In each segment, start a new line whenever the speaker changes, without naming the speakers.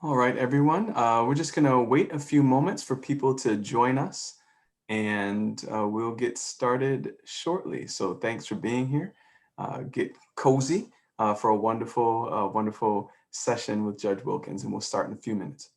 All right, everyone. We're just going to wait a few moments for people to join us, and we'll get started shortly. So thanks for being here. Get cozy for a wonderful session with Judge Wilkins, and we'll start in a few minutes.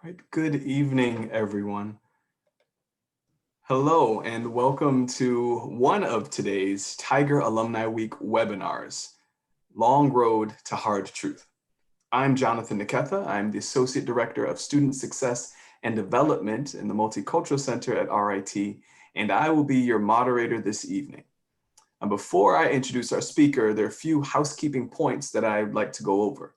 All right, good evening, everyone. Hello, and welcome to one of today's Tiger Alumni Week webinars, Long Road to Hard Truth. I'm Jonathan Niketha. I'm the Associate Director of Student Success and Development in the Multicultural Center at RIT, and I will be your moderator this evening. And before I introduce our speaker, there are a few housekeeping points that I'd like to go over.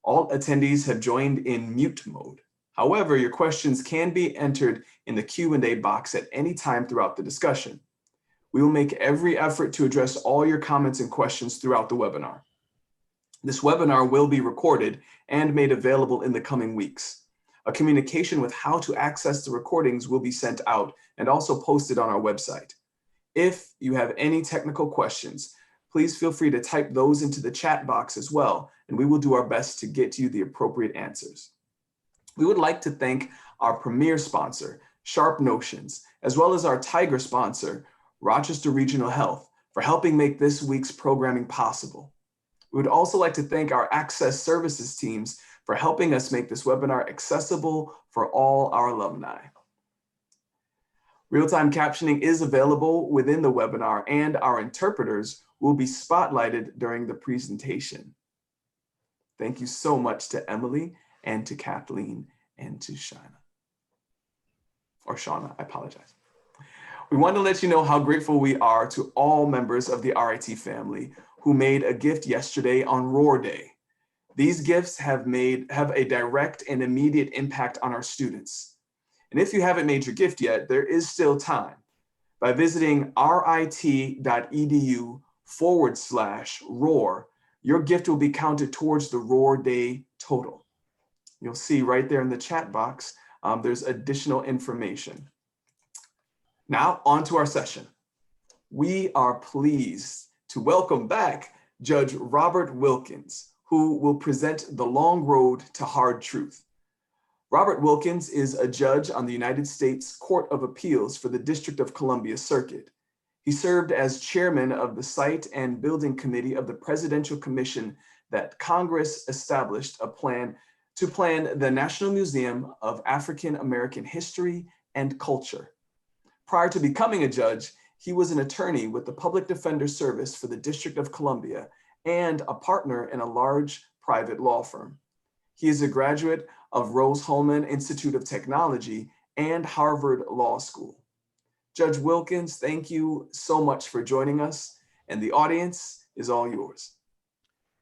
All attendees have joined in mute mode. However, your questions can be entered in the Q&A box at any time throughout the discussion. We will make every effort to address all your comments and questions throughout the webinar. This webinar will be recorded and made available in the coming weeks. A communication with how to access the recordings will be sent out and also posted on our website. If you have any technical questions, please feel free to type those into the chat box as well, and we will do our best to get you the appropriate answers. We would like to thank our premier sponsor, Sharp Notions, as well as our Tiger sponsor, Rochester Regional Health, for helping make this week's programming possible. We would also like to thank our Access Services teams for helping us make this webinar accessible for all our alumni. Real-time captioning is available within the webinar, and our interpreters will be spotlighted during the presentation. Thank you so much to Emily and to Kathleen and to Shauna. I apologize. We want to let you know how grateful we are to all members of the RIT family who made a gift yesterday on Roar Day. These gifts have a direct and immediate impact on our students. And if you haven't made your gift yet, there is still time. By visiting rit.edu/roar, your gift will be counted towards the Roar Day total. You'll see right there in the chat box, there's additional information. Now, on to our session. We are pleased to welcome back Judge Robert Wilkins, who will present The Long Road to Hard Truth. Robert Wilkins is a judge on the United States Court of Appeals for the District of Columbia Circuit. He served as chairman of the Site and Building Committee of the Presidential Commission that Congress established to plan the National Museum of African American History and Culture. Prior to becoming a judge, he was an attorney with the Public Defender Service for the District of Columbia and a partner in a large private law firm. He is a graduate of Rose-Hulman Institute of Technology and Harvard Law School. Judge Wilkins, thank you so much for joining us, and the audience is all yours.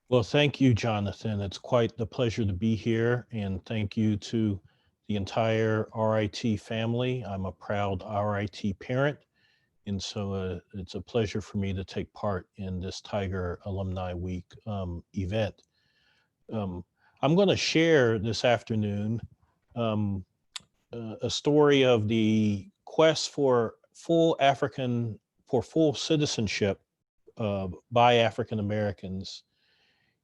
Well, thank you, Jonathan. It's quite the pleasure to be here, and thank you to the entire RIT family. I'm a proud RIT parent, And so it's a pleasure for me to take part in this Tiger Alumni Week event. I'm going to share this afternoon um, a story of the quest for full citizenship by African Americans.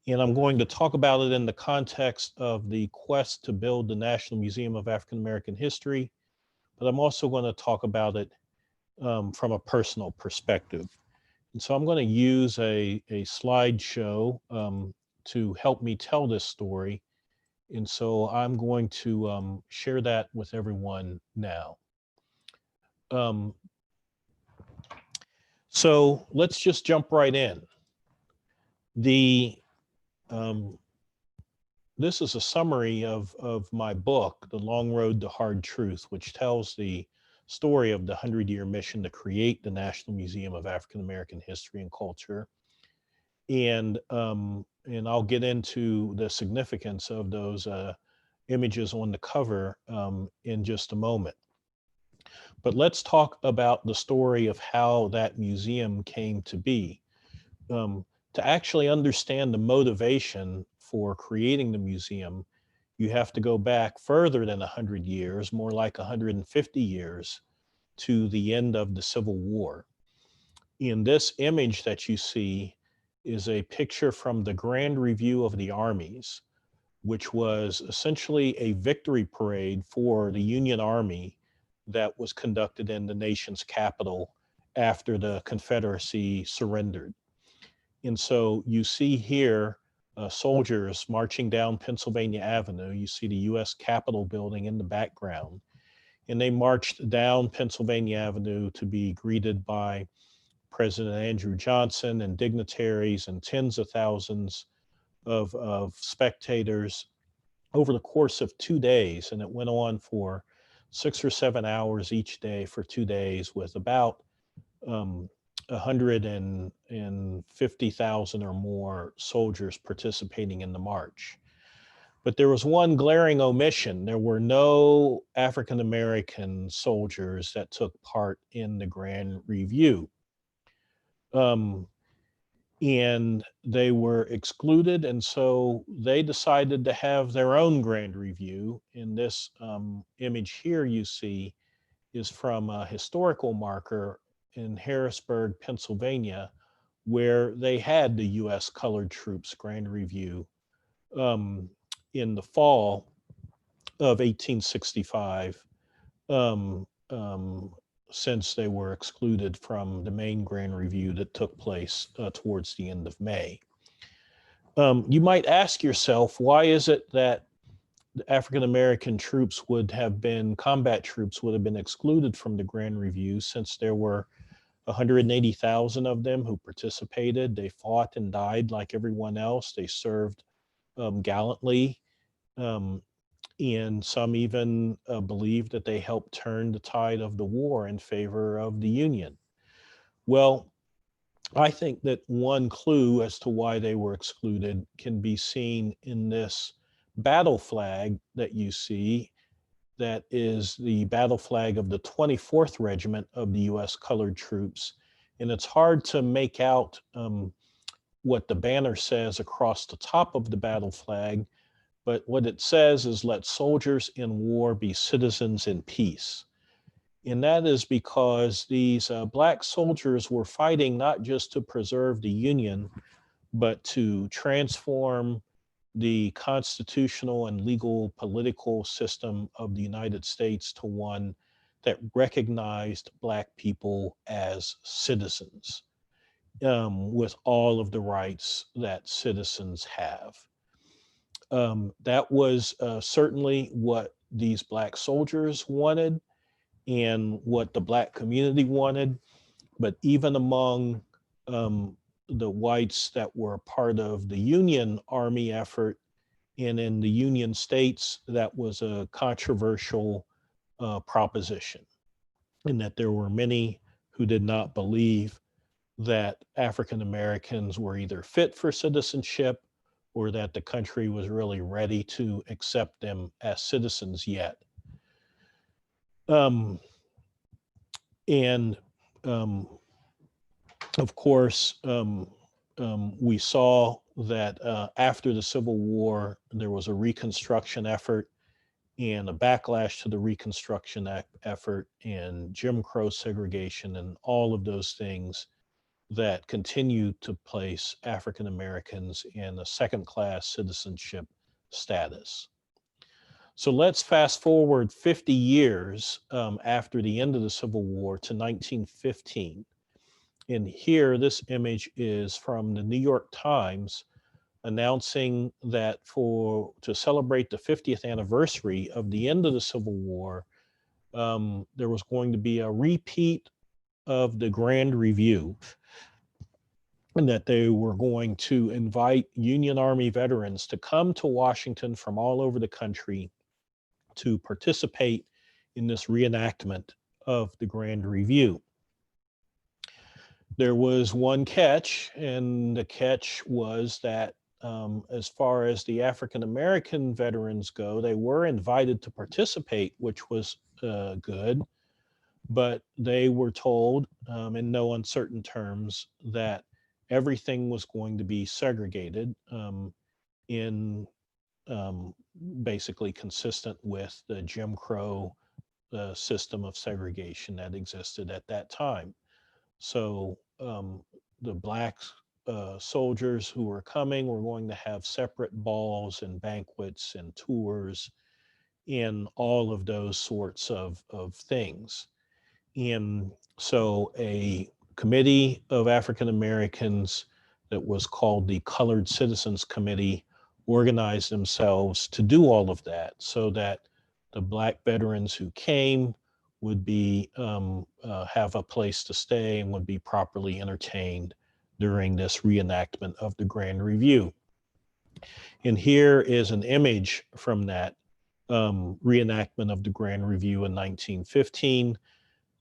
And I'm going to talk about it in the context of the quest to build the National Museum of African American History, but I'm also going to talk about it from a personal perspective. And so I'm going to use a slideshow to help me tell this story. And so I'm going to share that with everyone now. So let's just jump right in. This is a summary of my book, The Long Road to Hard Truth, which tells the story of the 100-year mission to create the National Museum of African American History and Culture. And I'll get into the significance of those images on the cover in just a moment. But let's talk about the story of how that museum came to be. To actually understand the motivation for creating the museum, you have to go back further than 100 years, more like 150 years, to the end of the Civil War. In this image that you see is a picture from the Grand Review of the Armies, which was essentially a victory parade for the Union Army that was conducted in the nation's capital after the Confederacy surrendered. And so you see here soldiers marching down Pennsylvania Avenue. You see the US Capitol building in the background. And they marched down Pennsylvania Avenue to be greeted by President Andrew Johnson and dignitaries and tens of thousands of spectators over the course of 2 days. And it went on for 6 or 7 hours each day for 2 days, with about 150,000 or more soldiers participating in the march. But there was one glaring omission. There were no African American soldiers that took part in the Grand Review. And they were excluded, and so they decided to have their own Grand Review. In this image here you see is from a historical marker in Harrisburg, Pennsylvania, where they had the US Colored Troops Grand Review in the fall of 1865, since they were excluded from the main Grand Review that took place towards the end of May. You might ask yourself, why is it that African American troops combat troops would have been excluded from the Grand Review, since there were 180,000 of them who participated? They fought and died like everyone else. They served gallantly. And some even believe that they helped turn the tide of the war in favor of the Union. Well, I think that one clue as to why they were excluded can be seen in this battle flag that you see. That is the battle flag of the 24th Regiment of the US Colored Troops. And it's hard to make out what the banner says across the top of the battle flag, but what it says is, "Let soldiers in war be citizens in peace." And that is because these Black soldiers were fighting not just to preserve the Union, but to transform the constitutional and legal political system of the United States to one that recognized Black people as citizens, with all of the rights that citizens have. That was certainly what these Black soldiers wanted and what the Black community wanted. But even among the whites that were part of the Union Army effort and in the Union states, that was a controversial proposition, in that there were many who did not believe that African Americans were either fit for citizenship or that the country was really ready to accept them as citizens yet. And of course, we saw that after the Civil War, there was a Reconstruction effort and a backlash to the Reconstruction effort and Jim Crow segregation and all of those things that continue to place African Americans in a second-class citizenship status. So let's fast forward 50 years after the end of the Civil War to 1915. And here, this image is from the New York Times announcing that to celebrate the 50th anniversary of the end of the Civil War, there was going to be a repeat of the Grand Review, and that they were going to invite Union Army veterans to come to Washington from all over the country to participate in this reenactment of the Grand Review. There was one catch, and the catch was that as far as the African American veterans go, they were invited to participate, which was good, but they were told in no uncertain terms that everything was going to be segregated in basically consistent with the Jim Crow system of segregation that existed at that time. So the black soldiers who were coming were going to have separate balls and banquets and tours and all of those sorts of things. And so a committee of African Americans that was called the Colored Citizens Committee organized themselves to do all of that so that the Black veterans who came would be have a place to stay and would be properly entertained during this reenactment of the Grand Review. And here is an image from that reenactment of the Grand Review in 1915.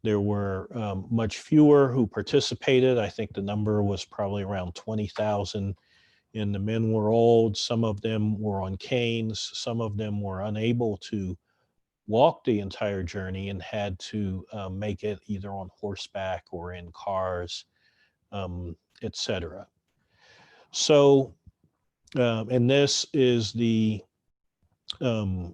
There were much fewer who participated. I think the number was probably around 20,000. And the men were old. Some of them were on canes. Some of them were unable to walk the entire journey and had to make it either on horseback or in cars, etc. So, and this is the Grand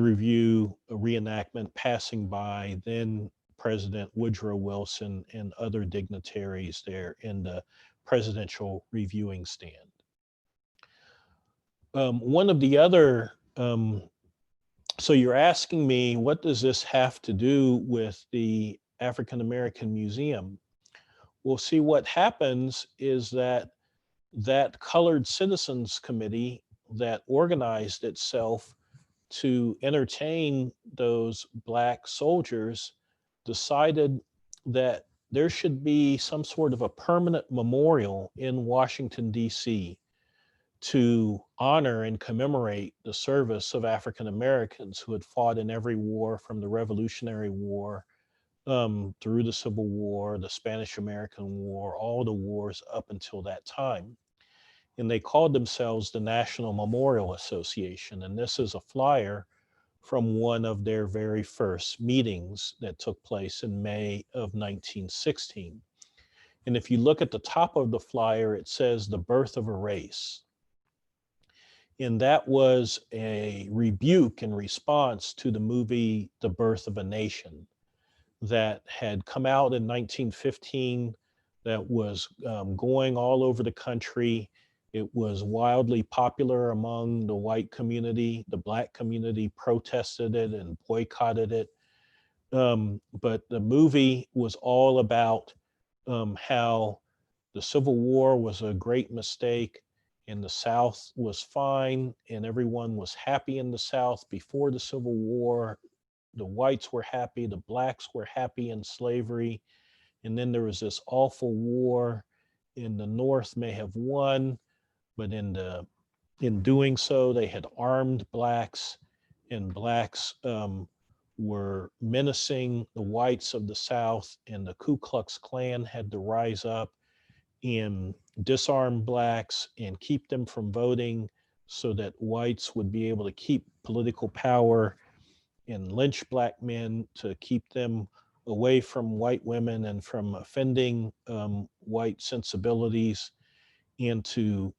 Review reenactment passing by then President Woodrow Wilson and other dignitaries there in the presidential reviewing stand. One of the other, so you're asking me, what does this have to do with the African American Museum? Well, see, what happens is that Colored Citizens Committee that organized itself to entertain those Black soldiers decided that there should be some sort of a permanent memorial in Washington, D.C. to honor and commemorate the service of African Americans who had fought in every war from the Revolutionary War through the Civil War, the Spanish-American War, all the wars up until that time. And they called themselves the National Memorial Association. And this is a flyer from one of their very first meetings that took place in May of 1916. And if you look at the top of the flyer, it says the birth of a race. And that was a rebuke in response to the movie The Birth of a Nation that had come out in 1915 that was going all over the country. It was wildly popular among the white community. The Black community protested it and boycotted it. But the movie was all about how the Civil War was a great mistake and the South was fine and everyone was happy in the South before the Civil War. The whites were happy, the Blacks were happy in slavery. And then there was this awful war and the North may have won, but in doing so, they had armed Blacks, and Blacks were menacing the whites of the South, and the Ku Klux Klan had to rise up and disarm Blacks and keep them from voting so that whites would be able to keep political power and lynch Black men to keep them away from white women and from offending white sensibilities, and to,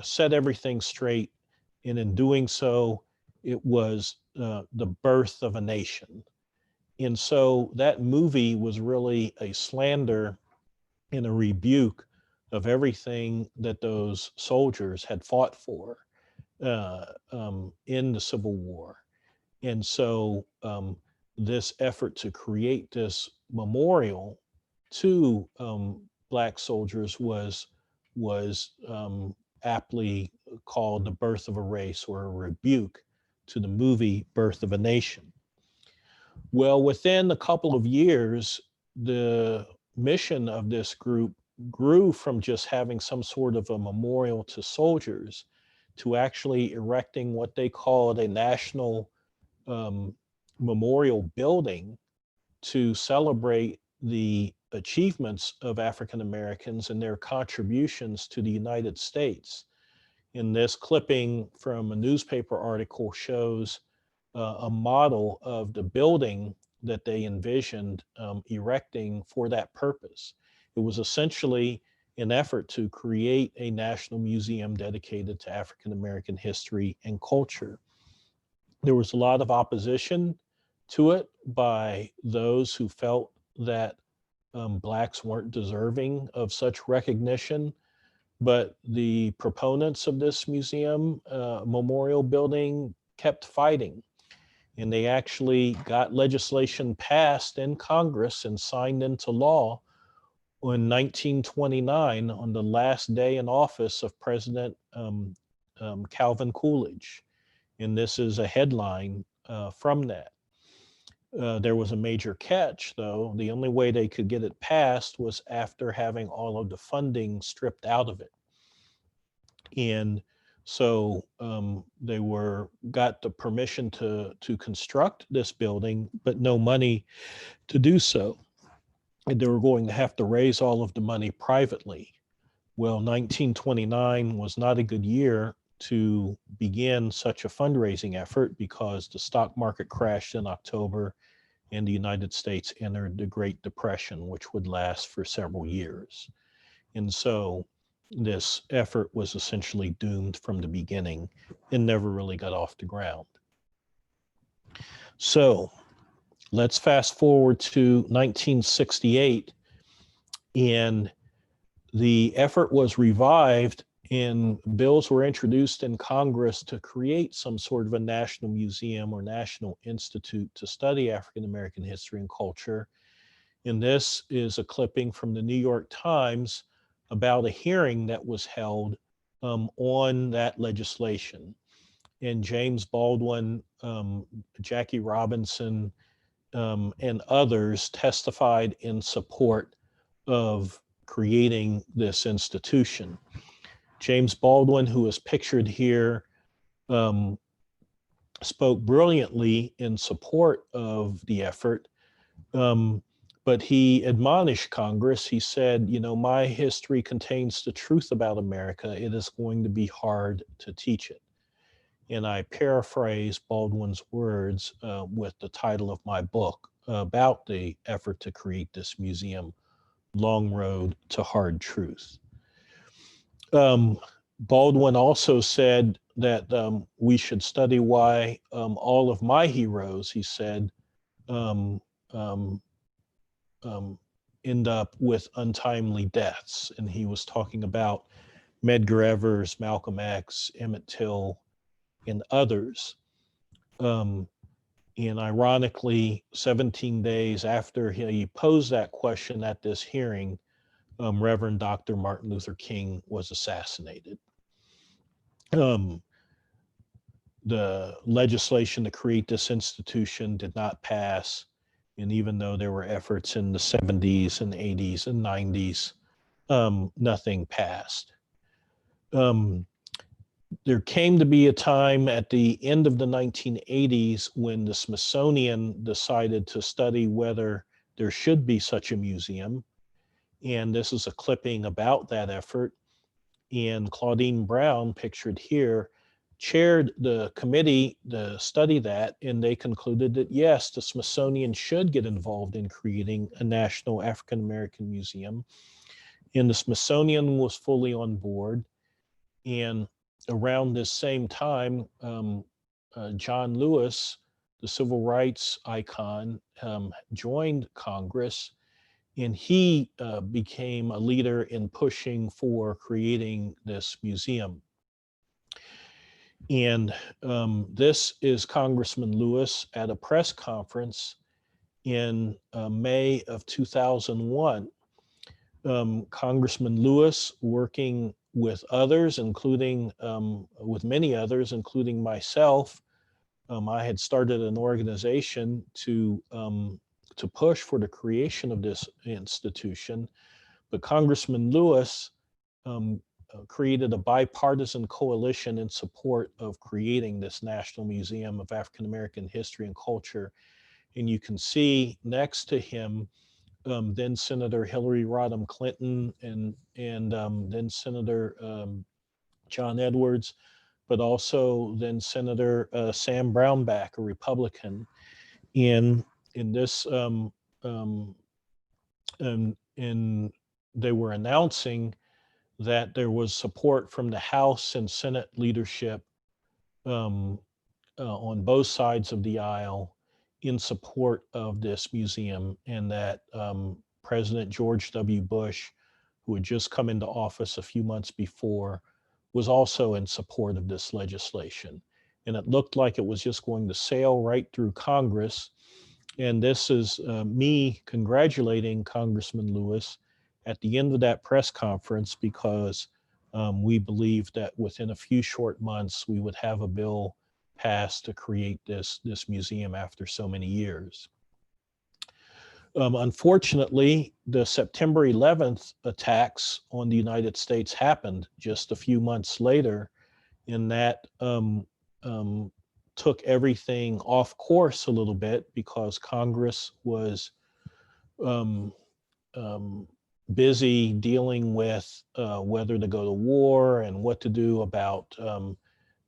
set everything straight. And in doing so, it was the birth of a nation. And so that movie was really a slander and a rebuke of everything that those soldiers had fought for in the Civil War. And so this effort to create this memorial to Black soldiers was aptly called The Birth of a Race, or a rebuke to the movie Birth of a Nation. Well, within a couple of years, the mission of this group grew from just having some sort of a memorial to soldiers to actually erecting what they called a national memorial building to celebrate the achievements of African Americans and their contributions to the United States. In this clipping from a newspaper article shows a model of the building that they envisioned erecting for that purpose. It was essentially an effort to create a national museum dedicated to African American history and culture. There was a lot of opposition to it by those who felt that Blacks weren't deserving of such recognition. But the proponents of this museum memorial building kept fighting. And they actually got legislation passed in Congress and signed into law in 1929 on the last day in office of President Calvin Coolidge. And this is a headline from that. There was a major catch, though. The only way they could get it passed was after having all of the funding stripped out of it. And so they got the permission to construct this building, but no money to do so. And they were going to have to raise all of the money privately. Well, 1929 was not a good year to begin such a fundraising effort because the stock market crashed in October and the United States entered the Great Depression, which would last for several years. And so this effort was essentially doomed from the beginning and never really got off the ground. So let's fast forward to 1968, and the effort was revived and bills were introduced in Congress to create some sort of a national museum or national institute to study African American history and culture. And this is a clipping from the New York Times about a hearing that was held on that legislation. And James Baldwin, Jackie Robinson, and others testified in support of creating this institution. James Baldwin, who is pictured here, spoke brilliantly in support of the effort, but he admonished Congress. He said, my history contains the truth about America. It is going to be hard to teach it. And I paraphrase Baldwin's words with the title of my book about the effort to create this museum, Long Road to Hard Truth. Baldwin also said that we should study why all of my heroes, he said, end up with untimely deaths. And he was talking about Medgar Evers, Malcolm X, Emmett Till, and others. And ironically, 17 days after he posed that question at this hearing, Reverend Dr. Martin Luther King was assassinated. The legislation to create this institution did not pass. And even though there were efforts in the 70s and 80s and 90s, nothing passed. There came to be a time at the end of the 1980s when the Smithsonian decided to study whether there should be such a museum. And this is a clipping about that effort. And Claudine Brown, pictured here, chaired the committee to study that, and they concluded that yes, the Smithsonian should get involved in creating a national African American museum. And the Smithsonian was fully on board. And around this same time, John Lewis, the civil rights icon, joined Congress, and he became a leader in pushing for creating this museum. And this is Congressman Lewis at a press conference in May of 2001. Congressman Lewis, working with others, including with many others, including myself, I had started an organization to push for the creation of this institution. But Congressman Lewis created a bipartisan coalition in support of creating this National Museum of African American History and Culture. And you can see next to him then Senator Hillary Rodham Clinton and then Senator John Edwards, but also then Senator Sam Brownback, a Republican. In this and they were announcing that there was support from the House and Senate leadership on both sides of the aisle in support of this museum, and that President George W. Bush, who had just come into office a few months before, was also in support of this legislation. And it looked like it was just going to sail right through Congress. And this is me congratulating Congressman Lewis at the end of that press conference, because we believed that within a few short months we would have a bill passed to create this museum after so many years. Unfortunately, the September 11th attacks on the United States happened just a few months later, and that took everything off course a little bit, because Congress was busy dealing with whether to go to war and what to do about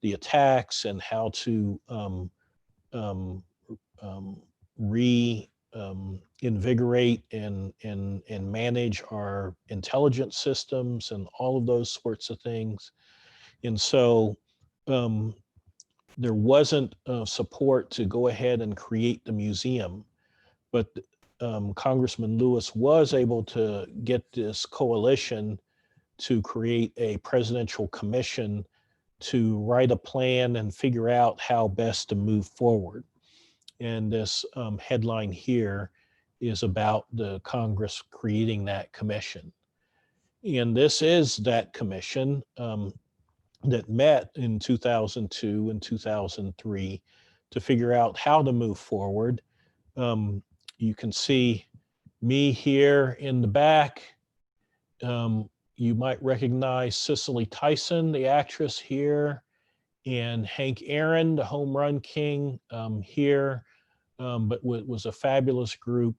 the attacks and how to reinvigorate and manage our intelligence systems and all of those sorts of things. And so there wasn't support to go ahead and create the museum, but Congressman Lewis was able to get this coalition to create a presidential commission to write a plan and figure out how best to move forward. And this headline here is about the Congress creating that commission. And this is that commission that met in 2002 and 2003 to figure out how to move forward. You can see me here in the back. You might recognize Cicely Tyson, the actress here, and Hank Aaron, the home run king here, but was a fabulous group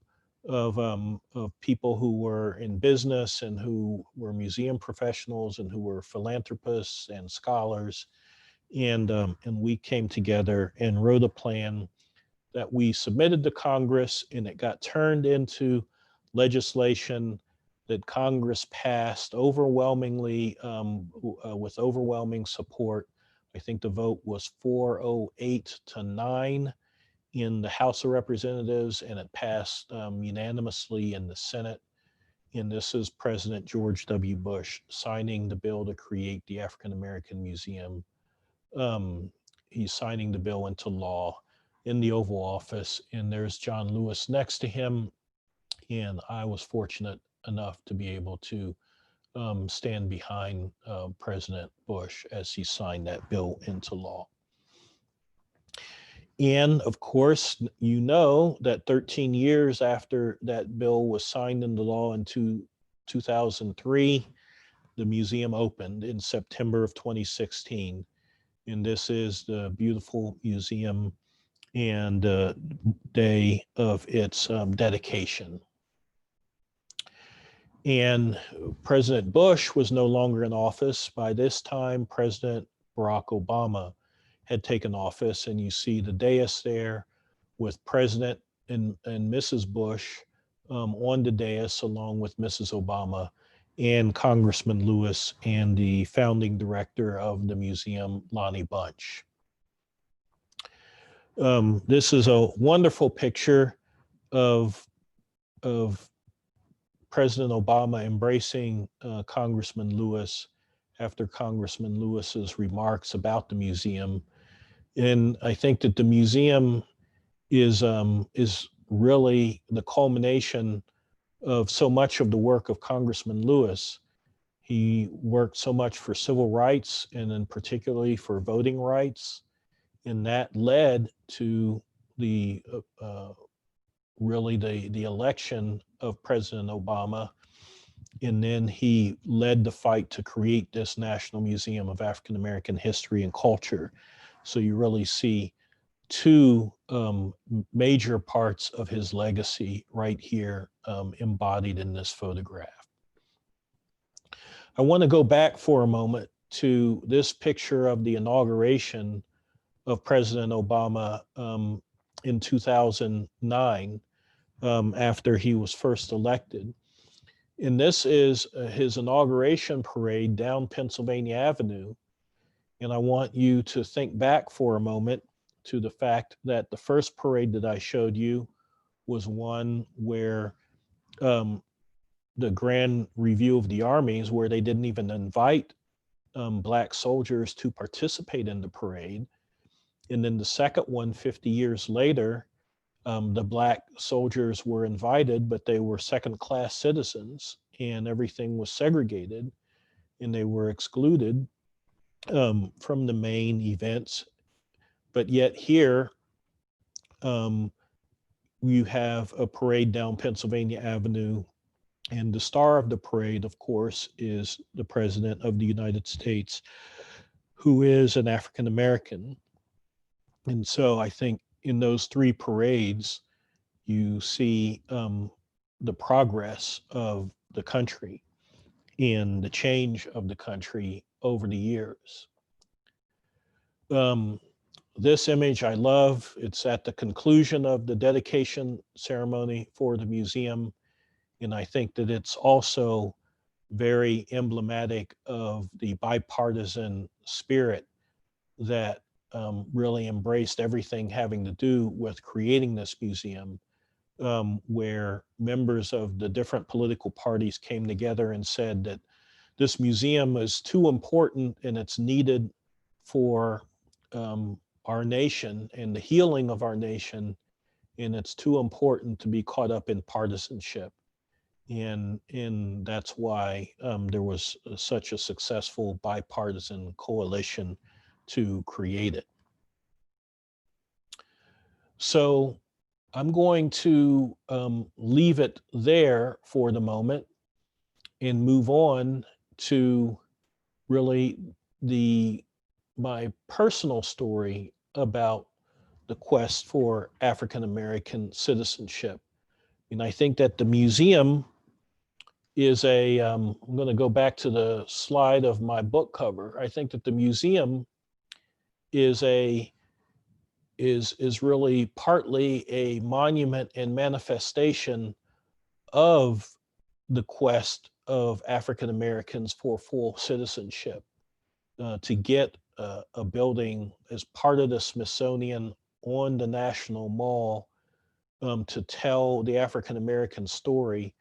of people who were in business and who were museum professionals and who were philanthropists and scholars. And we came together and wrote a plan that we submitted to Congress, and it got turned into legislation that Congress passed overwhelmingly with overwhelming support. I think the vote was 408 to 9 in the House of Representatives, and it passed unanimously in the Senate. And this is President George W. Bush signing the bill to create the African American Museum. He's signing the bill into law in the Oval Office, and there's John Lewis next to him. And I was fortunate enough to be able to stand behind President Bush as he signed that bill into law. And of course, you know that 13 years after that bill was signed into law in 2003, the museum opened in September of 2016. And this is the beautiful museum and day of its dedication. And President Bush was no longer in office. By this time, President Barack Obama had taken office. And you see the dais there with President and Mrs. Bush on the dais, along with Mrs. Obama and Congressman Lewis and the founding director of the museum, Lonnie Bunch. This is a wonderful picture of President Obama embracing Congressman Lewis after Congressman Lewis's remarks about the museum. And I think that the museum is really the culmination of so much of the work of Congressman Lewis. He worked so much for civil rights, and then particularly for voting rights. And that led to the really the election of President Obama. And then he led the fight to create this National Museum of African American History and Culture. So you really see two major parts of his legacy right here embodied in this photograph. I want to go back for a moment to this picture of the inauguration of President Obama in 2009, after he was first elected. And this is his inauguration parade down Pennsylvania Avenue. And I want you to think back for a moment to the fact that the first parade that I showed you was one where the Grand Review of the Armies, where they didn't even invite Black soldiers to participate in the parade. And then the second one, 50 years later, the Black soldiers were invited, but they were second-class citizens, and everything was segregated, and they were excluded from the main events. But yet here, you have a parade down Pennsylvania Avenue, and the star of the parade, of course, is the President of the United States, who is an African American. And so I think in those three parades, you see the progress of the country and the change of the country over the years. This image I love. It's at the conclusion of the dedication ceremony for the museum. And I think that it's also very emblematic of the bipartisan spirit that really embraced everything having to do with creating this museum, where members of the different political parties came together and said that this museum is too important and it's needed for our nation and the healing of our nation, and it's too important to be caught up in partisanship. And that's why there was such a successful bipartisan coalition to create it. So I'm going to leave it there for the moment and move on to really my personal story about the quest for African American citizenship. And I think that the museum is I'm going to go back to the slide of my book cover. I think that the museum is really partly a monument and manifestation of the quest of African Americans for full citizenship. To get a building as part of the Smithsonian on the National Mall to tell the African American story,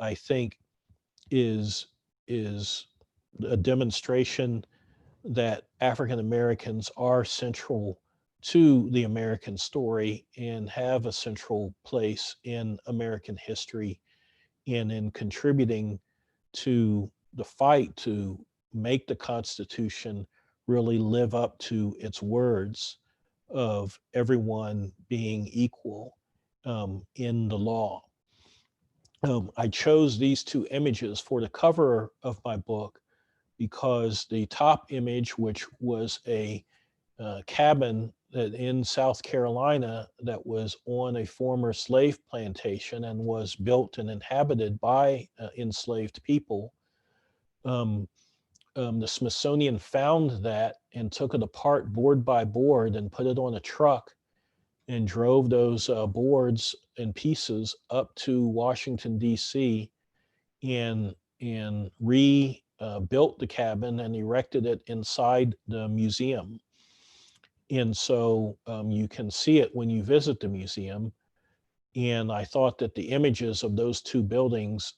I think is a demonstration that African Americans are central to the American story and have a central place in American history and in contributing to the fight to make the Constitution really live up to its words of everyone being equal in the law. I chose these two images for the cover of my book because the top image, which was a cabin that in South Carolina that was on a former slave plantation and was built and inhabited by enslaved people, the Smithsonian found that and took it apart board by board and put it on a truck and drove those boards and pieces up to Washington, D.C. and rebuilt the cabin and erected it inside the museum. And so you can see it when you visit the museum. And I thought that the images of those two buildings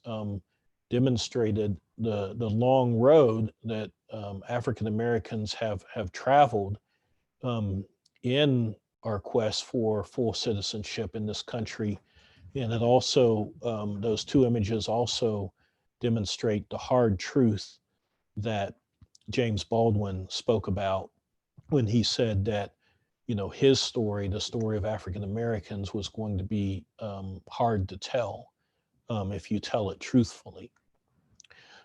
demonstrated the long road that African Americans have traveled in our quest for full citizenship in this country. And it also, those two images also demonstrate the hard truth that James Baldwin spoke about when he said that, his story, the story of African Americans, was going to be hard to tell if you tell it truthfully.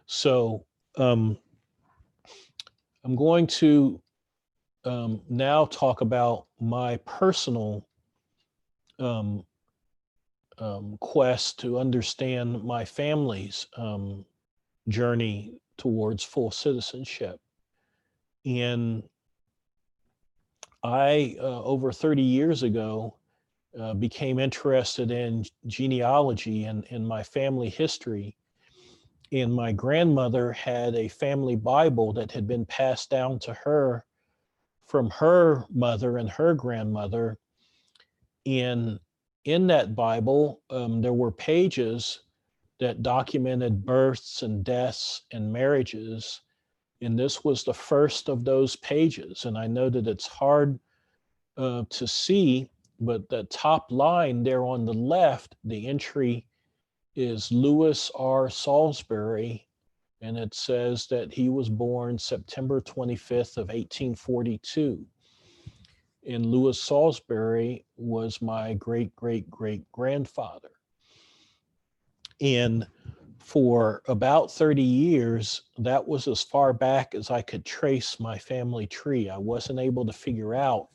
So I'm going to now talk about my personal quest to understand my family's journey towards full citizenship. And I, over 30 years ago, became interested in genealogy and in my family history. And my grandmother had a family Bible that had been passed down to her from her mother and her grandmother. And in that Bible, there were pages that documented births and deaths and marriages. And this was the first of those pages. And I know that it's hard to see, but the top line there on the left, the entry is Lewis R Salisbury, and it says that he was born September 25th of 1842. And Lewis Salisbury was my great great great grandfather. And for about 30 years, that was as far back as I could trace my family tree. I wasn't able to figure out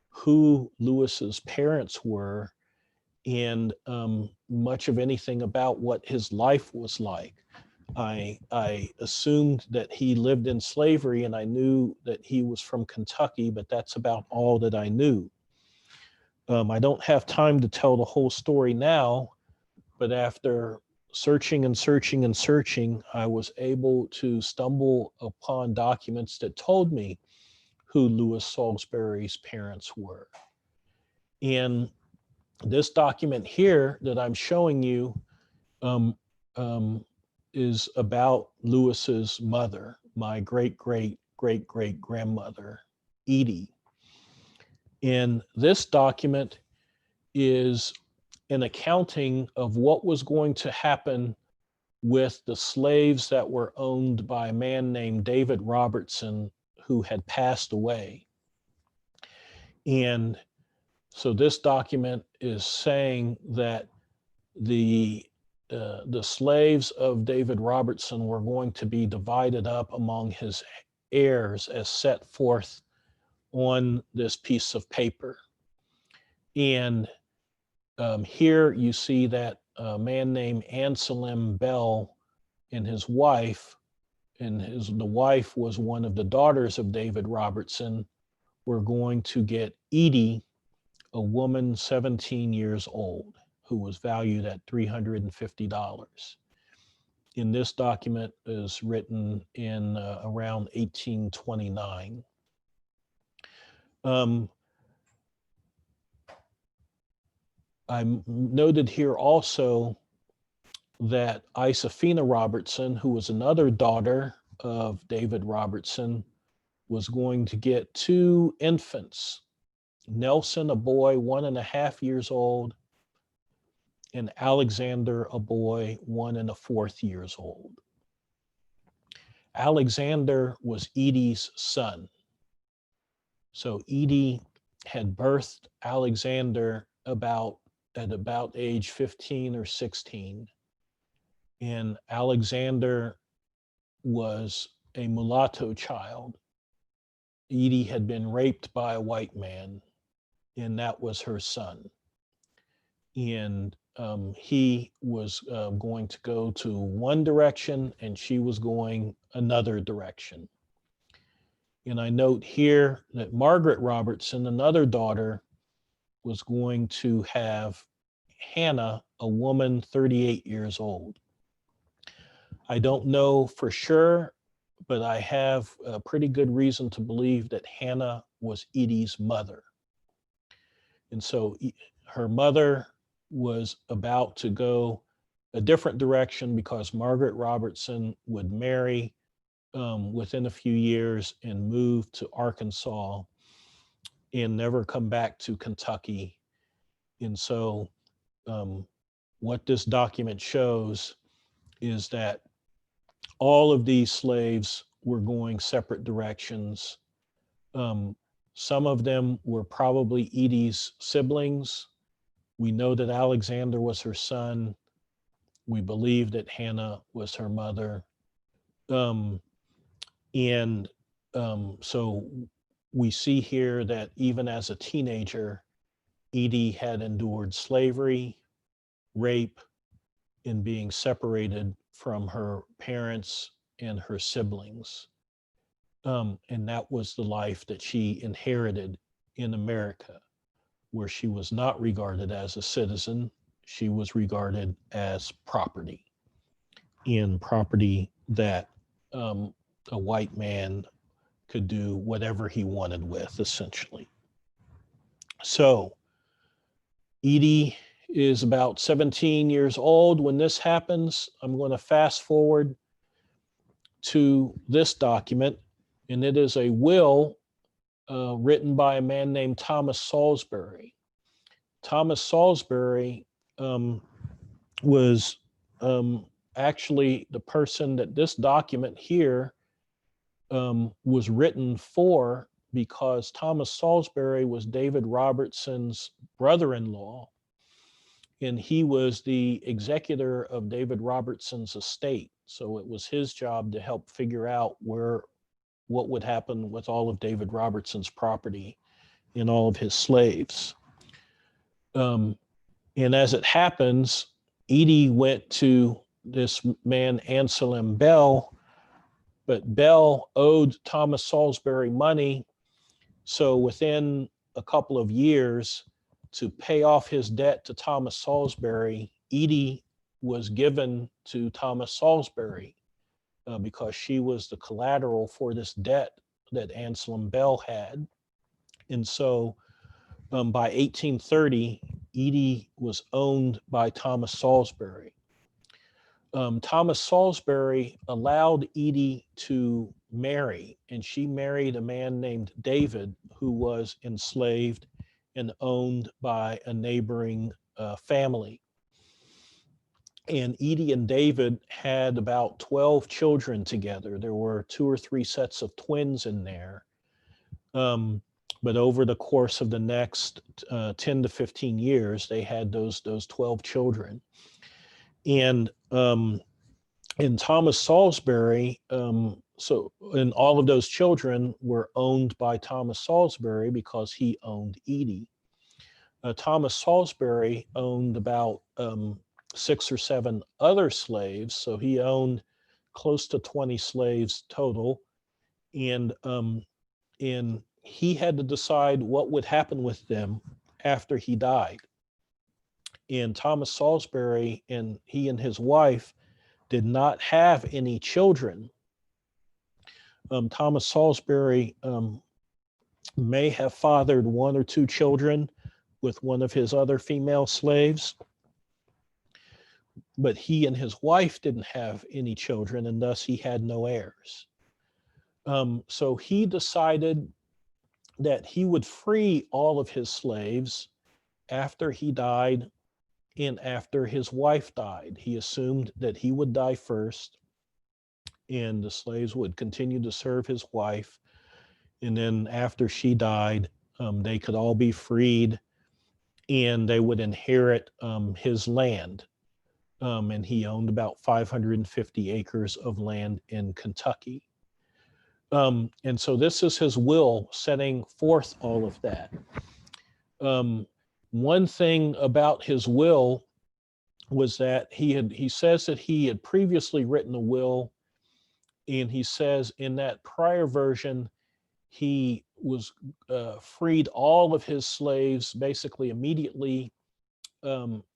who Lewis's parents were and much of anything about what his life was like. I assumed that he lived in slavery, and I knew that he was from Kentucky, but that's about all that I knew. I don't have time to tell the whole story now, but after searching and searching and searching, I was able to stumble upon documents that told me who Lewis Salisbury's parents were. And this document here that I'm showing you is about Lewis's mother, my great great great great grandmother, Edie. And this document is an accounting of what was going to happen with the slaves that were owned by a man named David Robertson, who had passed away. And so this document is saying that the slaves of David Robertson were going to be divided up among his heirs as set forth on this piece of paper. And here you see that a man named Anselm Bell and his wife, and the wife was one of the daughters of David Robertson, were going to get Edie, a woman 17 years old, who was valued at $350. And this document is written in around 1829. I noted here also that Isafina Robertson, who was another daughter of David Robertson, was going to get two infants, Nelson, a boy 1.5 years old, and Alexander, a boy 1 1/4 years old. Alexander was Edie's son. So Edie had birthed Alexander at about age 15 or 16. And Alexander was a mulatto child. Edie had been raped by a white man, and that was her son. And he was going to go to one direction and she was going another direction. And I note here that Margaret Robertson, another daughter, was going to have Hannah, a woman 38 years old. I don't know for sure, but I have a pretty good reason to believe that Hannah was Edie's mother. And so her mother was about to go a different direction because Margaret Robertson would marry within a few years and move to Arkansas and never come back to Kentucky. And so what this document shows is that all of these slaves were going separate directions. Some of them were probably Edie's siblings. We know that Alexander was her son. We believe that Hannah was her mother. So we see here that even as a teenager, Edie had endured slavery, rape, and being separated from her parents and her siblings. And that was the life that she inherited in America, where she was not regarded as a citizen. She was regarded as property, and property that a white man could do whatever he wanted with, essentially. So Edie is about 17 years old when this happens. I'm going to fast forward to this document, and it is a will written by a man named Thomas Salisbury. Thomas Salisbury was actually the person that this document here was written for, because Thomas Salisbury was David Robertson's brother-in-law, and he was the executor of David Robertson's estate. So it was his job to help figure out what would happen with all of David Robertson's property and all of his slaves. And as it happens, Edie went to this man, Anselm Bell, but Bell owed Thomas Salisbury money. So within a couple of years, to pay off his debt to Thomas Salisbury, Edie was given to Thomas Salisbury because she was the collateral for this debt that Anselm Bell had. And so by 1830, Edie was owned by Thomas Salisbury. Thomas Salisbury allowed Edie to marry, and she married a man named David, who was enslaved and owned by a neighboring family. And Edie and David had about 12 children together. There were 2 or 3 sets of twins in there. But over the course of the next 10 to 15 years, they had those 12 children. And Thomas Salisbury, and all of those children were owned by Thomas Salisbury because he owned Edie. Thomas Salisbury owned about 6 or 7 other slaves, so he owned close to 20 slaves total, and he had to decide what would happen with them after he died. And Thomas Salisbury and he and his wife did not have any children. Thomas Salisbury may have fathered 1 or 2 children with one of his other female slaves, but he and his wife didn't have any children, and thus he had no heirs. So he decided that he would free all of his slaves after he died and after his wife died. He assumed that he would die first, and the slaves would continue to serve his wife. And then after she died, they could all be freed, and they would inherit his land. And he owned about 550 acres of land in Kentucky. And so this is his will setting forth all of that. One thing about his will was that he says that he had previously written a will, and he says in that prior version he was freed all of his slaves basically immediately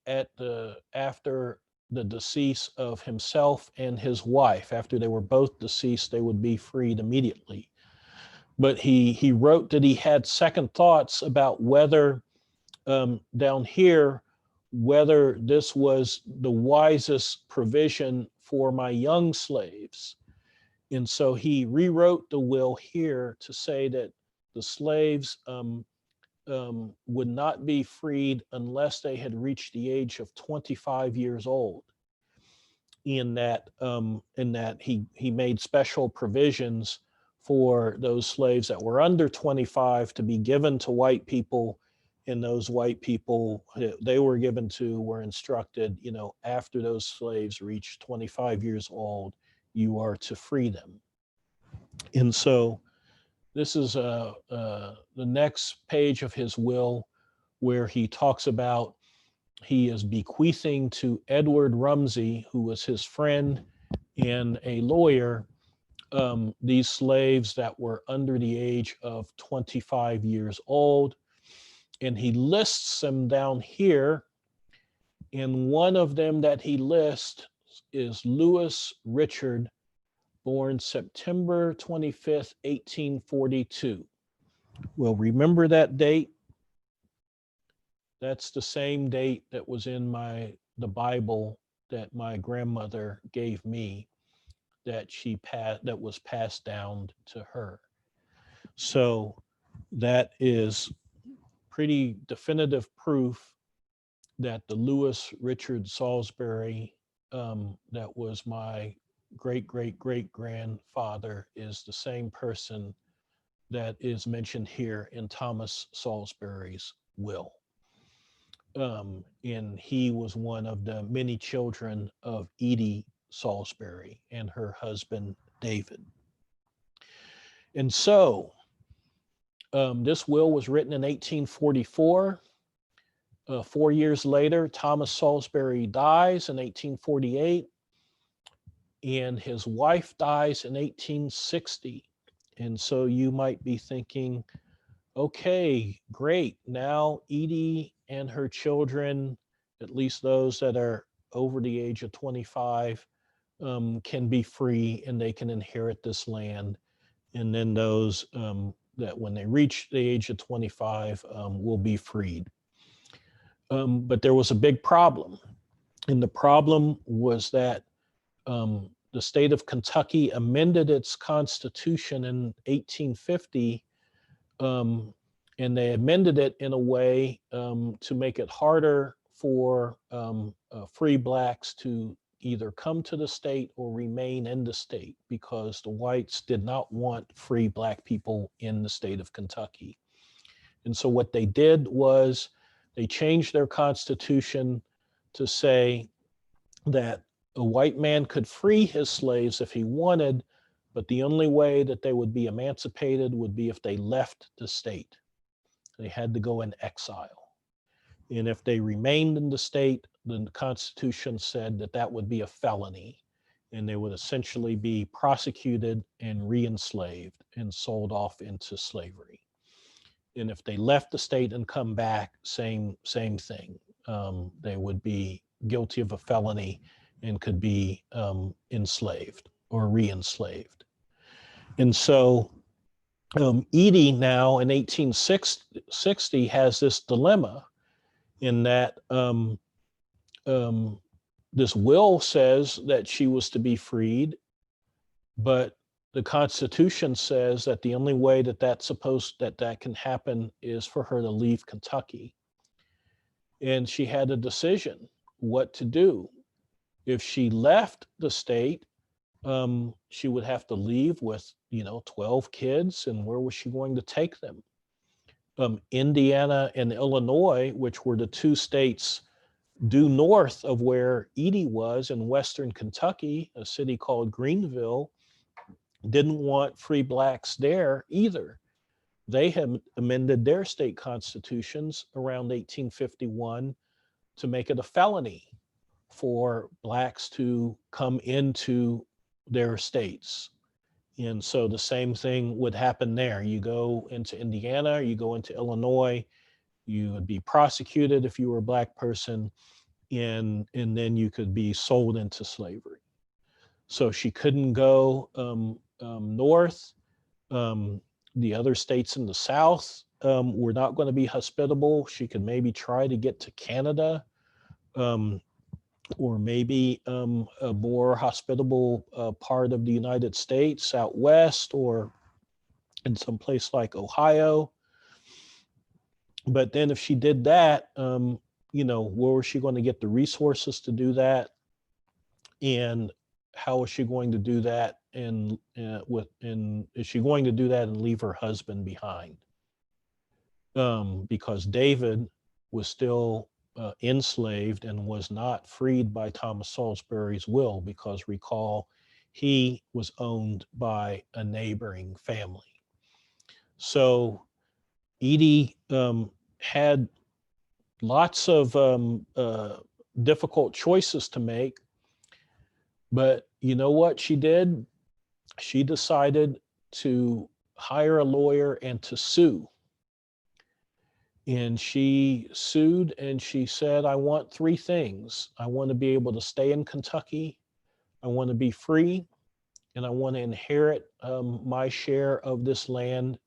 after the decease of himself and his wife. After they were both deceased, they would be freed immediately. But he wrote that he had second thoughts about whether down here, whether this was the wisest provision for my young slaves. And so he rewrote the will here to say that the slaves would not be freed unless they had reached the age of 25 years old. In that he made special provisions for those slaves that were under 25 to be given to white people, and those white people they were given to were instructed, after those slaves reached 25 years old, you are to free them. And so this is the next page of his will, where he talks about he is bequeathing to Edward Rumsey, who was his friend and a lawyer, these slaves that were under the age of 25 years old. And he lists them down here. And one of them that he lists is Lewis Richard, born September 25th, 1842. Well, remember that date? That's the same date that was in the Bible that my grandmother gave me, that was passed down to her. So that is pretty definitive proof that the Lewis Richard Salisbury, that was my great-great-great-grandfather, is the same person that is mentioned here in Thomas Salisbury's will. And he was one of the many children of Edie Salisbury and her husband, David. And so this will was written in 1844. 4 years later, Thomas Salisbury dies in 1848, and his wife dies in 1860. And so you might be thinking, okay, great. Now Edie and her children, at least those that are over the age of 25, can be free and they can inherit this land. And then those that when they reach the age of 25 will be freed. But there was a big problem. And the problem was that the state of Kentucky amended its constitution in 1850, and they amended it in a way to make it harder for free blacks to either come to the state or remain in the state, because the whites did not want free black people in the state of Kentucky. And so what they did was they changed their constitution to say that a white man could free his slaves if he wanted, but the only way that they would be emancipated would be if they left the state. They had to go in exile. And if they remained in the state, the Constitution said that that would be a felony, and they would essentially be prosecuted and re-enslaved and sold off into slavery. And if they left the state and come back, same thing. They would be guilty of a felony and could be enslaved or re-enslaved. And so Edie now in 1860 has this dilemma in that this will says that she was to be freed, but the Constitution says that the only way that that can happen is for her to leave Kentucky. And she had a decision what to do. If she left the state, she would have to leave with 12 kids, and where was she going to take them? Indiana and Illinois, which were the two states due north of where Edie was in western Kentucky, a city called Greenville, didn't want free blacks there either. They had amended their state constitutions around 1851 to make it a felony for blacks to come into their states. And so the same thing would happen there. You go into Indiana, you go into Illinois, you would be prosecuted if you were a black person, and then you could be sold into slavery. So she couldn't go north. The other states in the South were not going to be hospitable. She could maybe try to get to Canada, or maybe a more hospitable part of the United States out west, or in some place like Ohio. But then if she did that, where was she going to get the resources to do that? And how is she going to do that? And is she going to do that and leave her husband behind? Because David was still enslaved and was not freed by Thomas Salisbury's will, because recall, he was owned by a neighboring family. So Edie had lots of difficult choices to make, but you know what she did? She decided to hire a lawyer and to sue. And she sued and she said, I want three things. I want to be able to stay in Kentucky, I want to be free, and I want to inherit my share of this land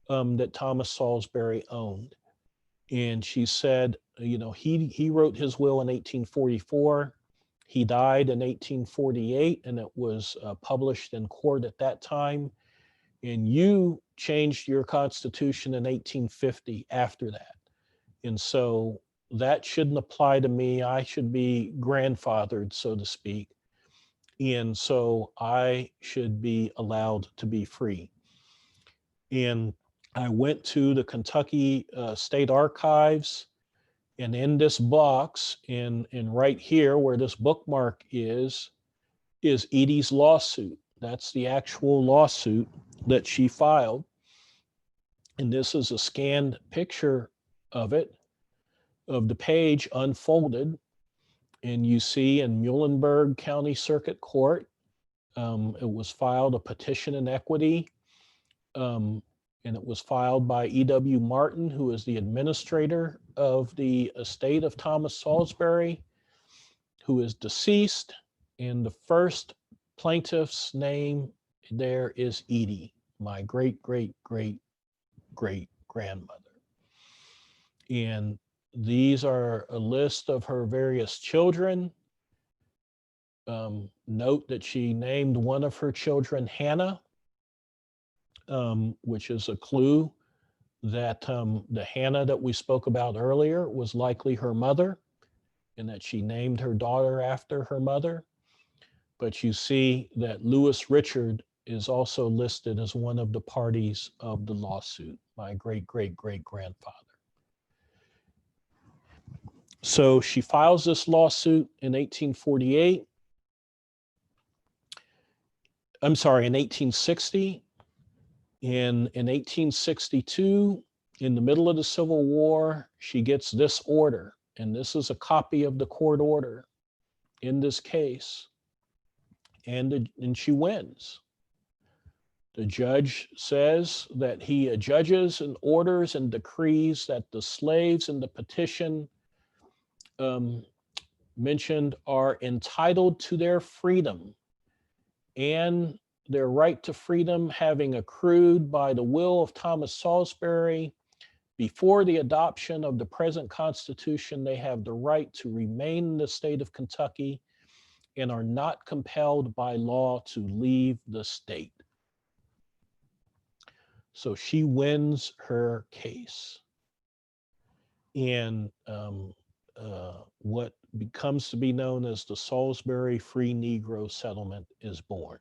that Thomas Salisbury owned. And she said, he wrote his will in 1844. He died in 1848, and it was published in court at that time. And you changed your constitution in 1850 after that. And so that shouldn't apply to me. I should be grandfathered, so to speak. And so I should be allowed to be free. And I went to the Kentucky State Archives, and in this box, and right here where this bookmark is Edie's lawsuit. That's the actual lawsuit that she filed. And this is a scanned picture of it, of the page unfolded. And you see in Muhlenberg County Circuit Court, it was filed a petition in equity. And it was filed by E.W. Martin, who is the administrator of the estate of Thomas Salisbury, who is deceased. And the first plaintiff's name there is Edie, my great, great, great, great grandmother. And these are a list of her various children. Note that she named one of her children Hannah, which is a clue that the Hannah that we spoke about earlier was likely her mother, and that she named her daughter after her mother. But you see that Lewis Richard is also listed as one of the parties of the lawsuit, my great, great, great grandfather. So she files this lawsuit in 1848. I'm sorry, in 1860. In 1862, in the middle of the Civil War, she gets this order, and this is a copy of the court order in this case, and she wins. The judge says that he adjudges and orders and decrees that the slaves in the petition mentioned are entitled to their freedom and their right to freedom having accrued by the will of Thomas Salisbury before the adoption of the present Constitution. They have the right to remain in the state of Kentucky and are not compelled by law to leave the state. So she wins her case. And what becomes to be known as the Salisbury Free Negro Settlement is born.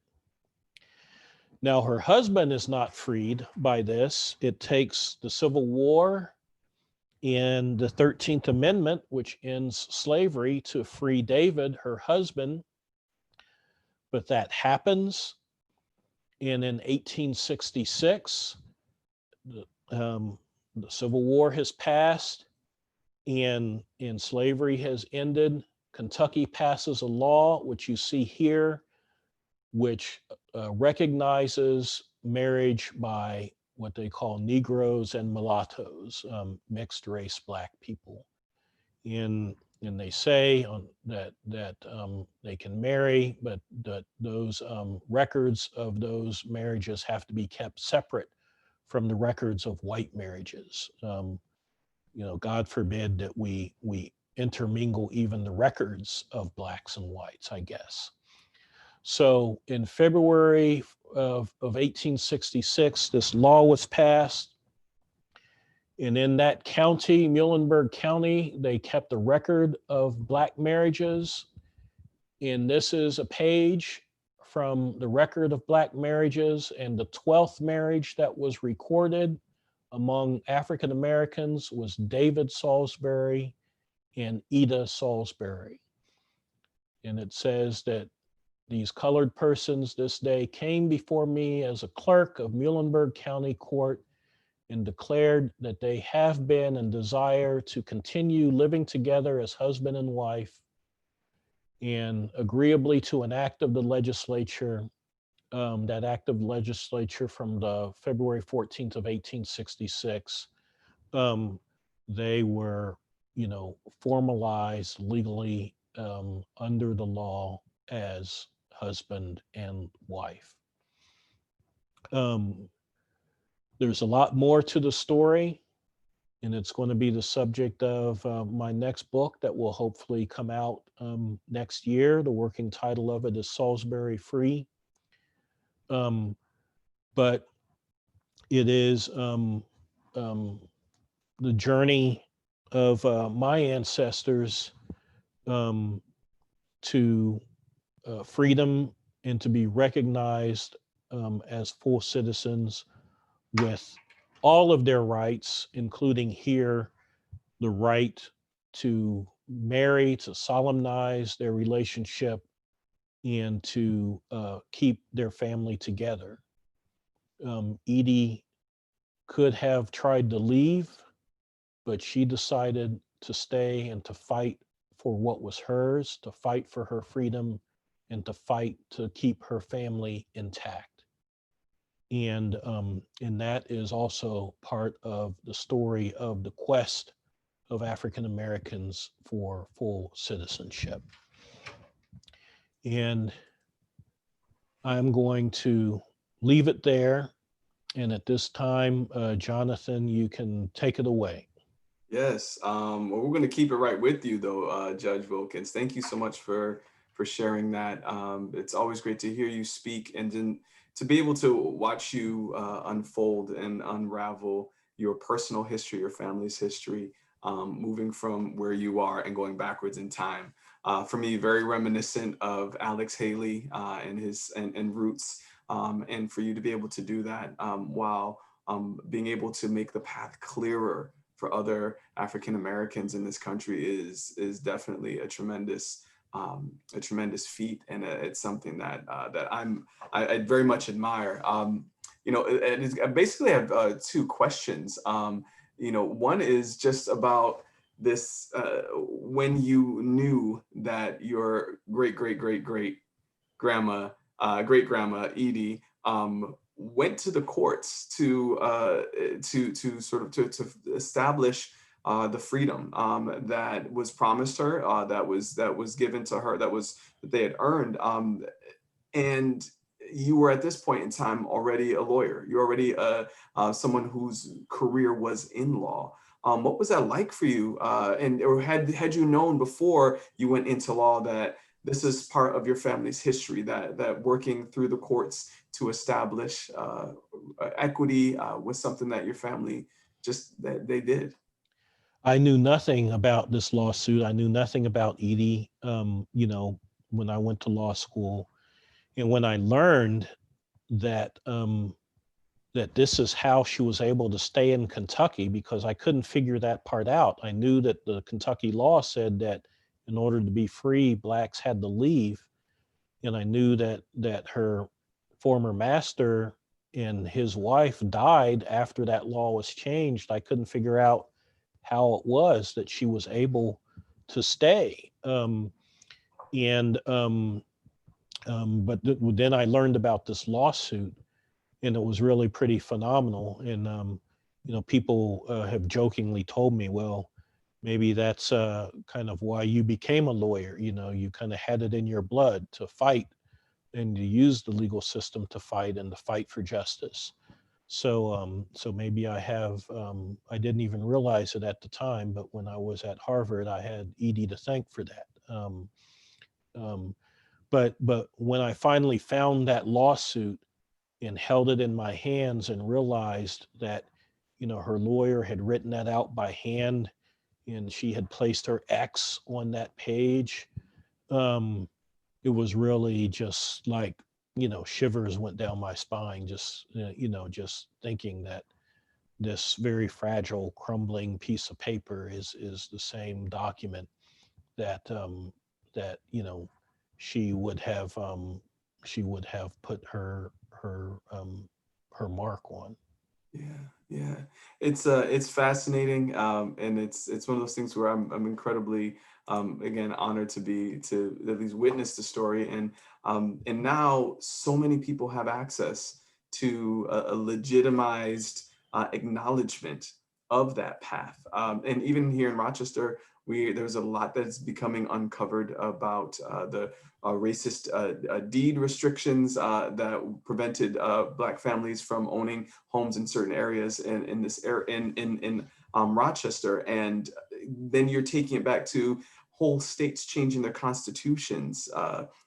Now, her husband is not freed by this. It takes the Civil War and the 13th Amendment, which ends slavery, to free David, her husband. But that happens. And in 1866, the Civil War has passed and slavery has ended. Kentucky passes a law, which you see here, which recognizes marriage by what they call Negroes and mulattoes, mixed race Black people. And they say that they can marry, but that those records of those marriages have to be kept separate from the records of white marriages. God forbid that we intermingle even the records of Blacks and whites, I guess. So in February of 1866, this law was passed. And in that county, Muhlenberg County, they kept a record of Black marriages. And this is a page from the record of Black marriages. And the 12th marriage that was recorded among African Americans was David Salisbury and Ida Salisbury. And it says that these colored persons this day came before me as a clerk of Muhlenberg County Court and declared that they have been and desire to continue living together as husband and wife, and agreeably to an act of the legislature, that act of legislature from the February 14th of 1866, they were, formalized legally under the law as husband and wife. There's a lot more to the story, and it's going to be the subject of my next book that will hopefully come out next year. The working title of it is Salisbury Free. But it is the journey of my ancestors to freedom and to be recognized as full citizens with all of their rights, including here the right to marry, to solemnize their relationship, and to keep their family together. Edie could have tried to leave, but she decided to stay and to fight for what was hers, to fight for her freedom, and to fight to keep her family intact. And that is also part of the story of the quest of African Americans for full citizenship. And I'm going to leave it there. And at this time, Jonathan, you can take it away.
Yes, well, we're going to keep it right with you, though, Judge Wilkins. Thank you so much for sharing that. It's always great to hear you speak and then to be able to watch you unfold and unravel your personal history, your family's history, moving from where you are and going backwards in time. For me, very reminiscent of Alex Haley and his and Roots, and for you to be able to do that while being able to make the path clearer for other African Americans in this country is definitely a tremendous feat, and it's something that I very much admire. I basically have two questions. One is just about this: when you knew that your great grandma Edie went to the courts to establish the freedom that was promised her, that was given to her, that they had earned, and you were at this point in time already a lawyer. You're already someone whose career was in law. What was that like for you? Or had you known before you went into law that this is part of your family's history, that working through the courts to establish equity was something that your family that they did?
I knew nothing about this lawsuit. I knew nothing about Edie, when I went to law school. And when I learned that that this is how she was able to stay in Kentucky, because I couldn't figure that part out. I knew that the Kentucky law said that in order to be free, Blacks had to leave. And I knew that her former master and his wife died after that law was changed. I couldn't figure out how it was that she was able to stay. And but then I learned about this lawsuit, and it was really pretty phenomenal. And people have jokingly told me, well, maybe that's kind of why you became a lawyer. You kind of had it in your blood to fight and to use the legal system to fight and to fight for justice. So maybe I have. I didn't even realize it at the time, but when I was at Harvard, I had Edie to thank for that. Um, but when I finally found that lawsuit and held it in my hands and realized that, her lawyer had written that out by hand and she had placed her X on that page, um, it was really just like, shivers went down my spine, just, just thinking that this very fragile, crumbling piece of paper is the same document that that she would have put her mark on.
Yeah, yeah. It's fascinating, and it's one of those things where I'm incredibly again honored to at least witness the story, and now so many people have access to a legitimized acknowledgement of that path, and even here in Rochester, there's a lot that's becoming uncovered about the racist deed restrictions that prevented Black families from owning homes in certain areas in this area in Rochester, and then you're taking it back to whole states changing their constitutions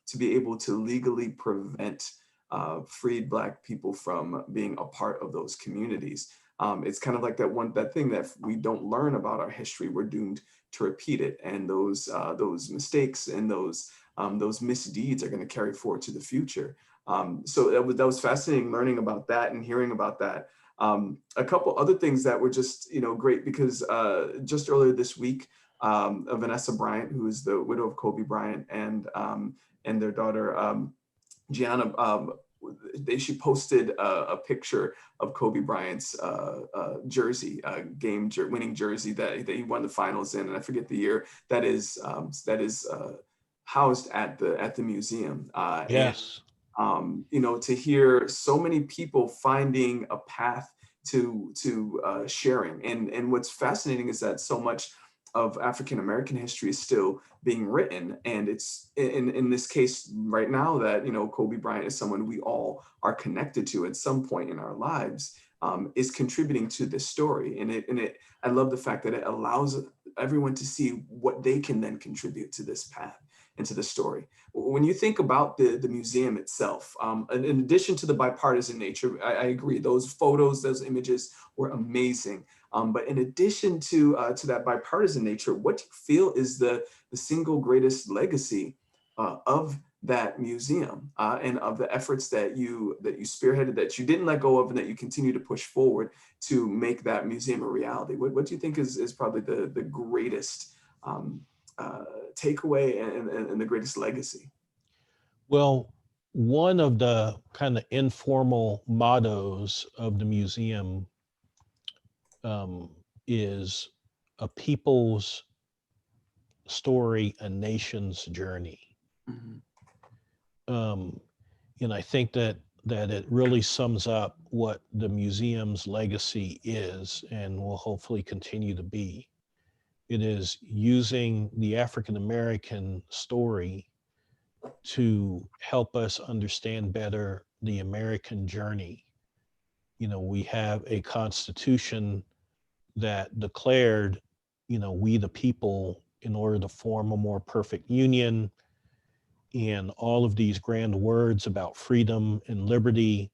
to be able to legally prevent freed Black people from being a part of those communities. It's kind of like that thing that if we don't learn about our history, we're doomed to repeat it, and those mistakes and those misdeeds are going to carry forward to the future. So that was fascinating learning about that and hearing about that. A couple other things that were just great because just earlier this week, Vanessa Bryant, who is the widow of Kobe Bryant, and their daughter Gianna, she posted a picture of Kobe Bryant's jersey, winning jersey that he won the finals in, and I forget the year. That is housed at the museum.
Yes.
To hear so many people finding a path to sharing, and what's fascinating is that so much of African American history is still being written, and it's in this case right now that Kobe Bryant is someone we all are connected to at some point in our lives, is contributing to this story, and it I love the fact that it allows everyone to see what they can then contribute to this path and to the story. When you think about the museum itself, in addition to the bipartisan nature, I agree, those photos, those images were amazing. But in addition to that bipartisan nature, what do you feel is the single greatest legacy of that museum and of the efforts that you spearheaded, that you didn't let go of, and that you continue to push forward to make that museum a reality? What do you think is probably the greatest takeaway and the greatest legacy?
Well, one of the kind of informal mottos of the museum is a people's story, a nation's journey.
Mhm.
Um, and I think that it really sums up what the museum's legacy is and will hopefully continue to be. It is using the African American story to help us understand better the American journey. We have a constitution that declared, we the people, in order to form a more perfect union, and all of these grand words about freedom and liberty,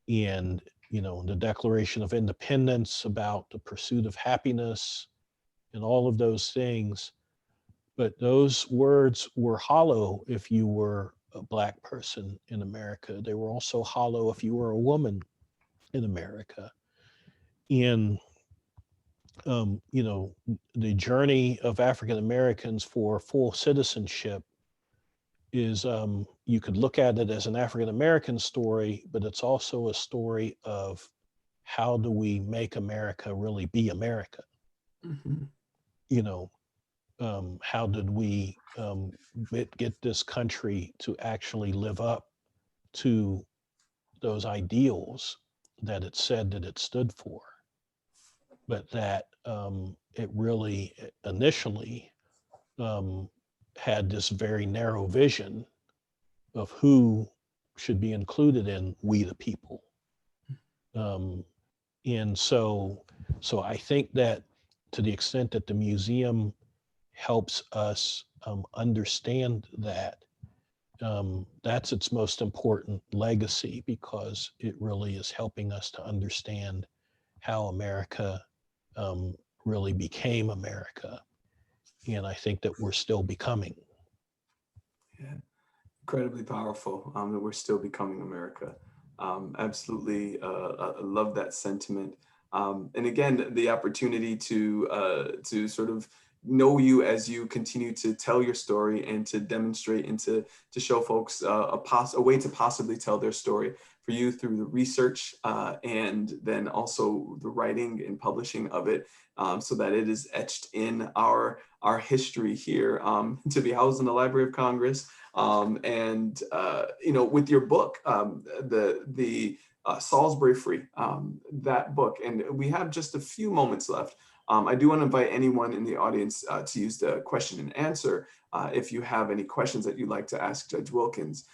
and the Declaration of Independence about the pursuit of happiness and all of those things. But those words were hollow if you were a Black person in America. They were also hollow if you were a woman in America. And the journey of African Americans for full citizenship is, you could look at it as an African American story, but it's also a story of how do we make America really be America?
Mhm.
You know, how did we get this country to actually live up to those ideals that it said that it stood for, but that it really initially um, had this very narrow vision of who should be included in we the people. Um, and so I think that to the extent that the museum helps us understand that, that's its most important legacy, because it really is helping us to understand how America um, really became America. And I think that we're still becoming.
Yeah, incredibly powerful that we're still becoming America. Absolutely I love that sentiment. And again, the opportunity to sort of know you as you continue to tell your story and to demonstrate and to show folks a way to possibly tell their story for you through the research and then also the writing and publishing of it, so that it is etched in our history here, to be housed in the Library of Congress. And you know, with your book, the Salisbury Free, that book, and we have just a few moments left. I do want to invite anyone in the audience to use the question and answer if you have any questions that you'd like to ask Judge Wilkins.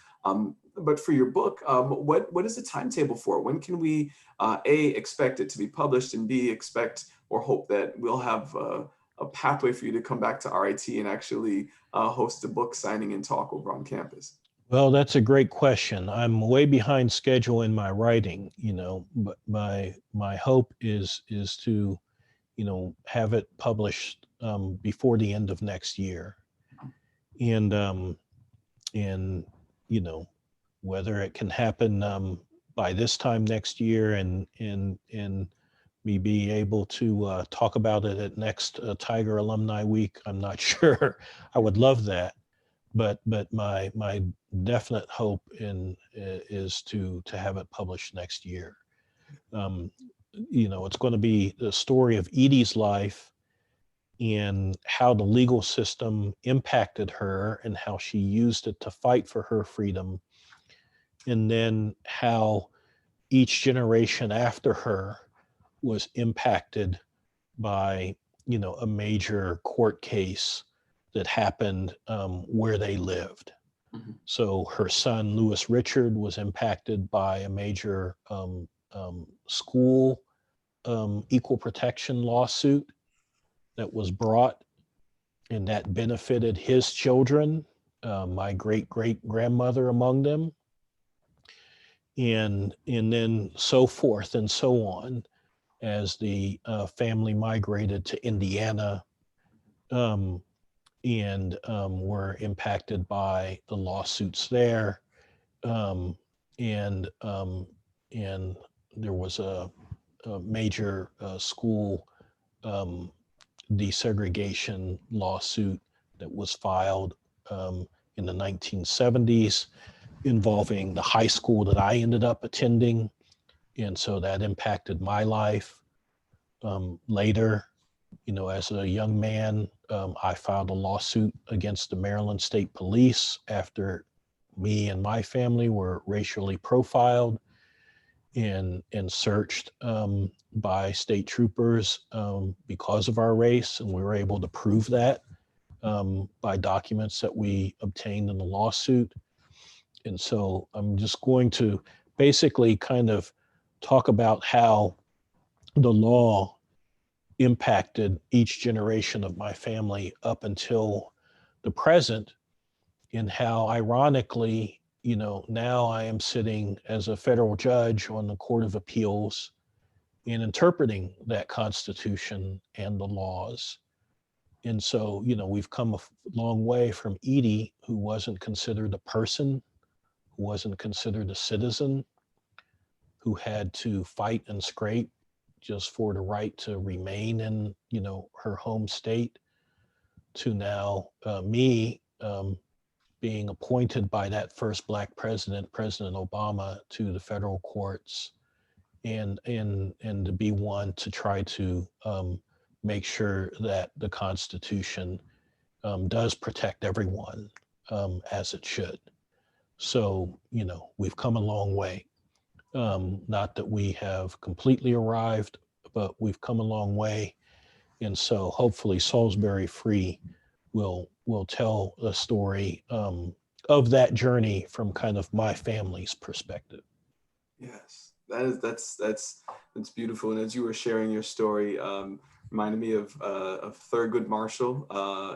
But for your book, what is the timetable for it? When can we A, expect it to be published, and B, expect or hope that we'll have a pathway for you to come back to RIT and actually host a book signing and talk over on campus?
Well, that's a great question. I'm way behind schedule in my writing, but my hope is to, have it published before the end of next year. And and you know whether it can happen by this time next year, and me be able to talk about it at next Tiger Alumni Week, I'm not sure. I would love that, but my definite hope is to have it published next year. Um, it's going to be the story of Edie's life and how the legal system impacted her and how she used it to fight for her freedom, and then how each generation after her was impacted by a major court case that happened where they lived.
Mhm.
So her son Lewis Richard was impacted by a major school equal protection lawsuit that was brought, and that benefited his children, my great great grandmother among them, and then so forth and so on, as the family migrated to Indiana, um, and were impacted by the lawsuits there, um, and and there was a major school um, desegregation lawsuit that was filed in the 1970s, involving the high school that I ended up attending. And so that impacted my life. Later, as a young man, I filed a lawsuit against the Maryland State Police after me and my family were racially profiled and searched by state troopers because of our race. And we were able to prove that by documents that we obtained in the lawsuit. And so I'm just going to basically kind of talk about how the law impacted each generation of my family up until the present, and how ironically, now I am sitting as a federal judge on the Court of Appeals in interpreting that Constitution and the laws. And so, we've come a long way from Edie, who wasn't considered a person, who wasn't considered a citizen, who had to fight and scrape just for the right to remain in, her home state, to now me being appointed by that first Black president, President Obama, to the federal courts, and to be one to try to make sure that the Constitution does protect everyone as it should. So, we've come a long way. Not that we have completely arrived, but we've come a long way. And so hopefully Salisbury Free will tell a story of that journey from kind of my family's perspective.
Yes, that's beautiful. And as you were sharing your story, reminded me of Thurgood Marshall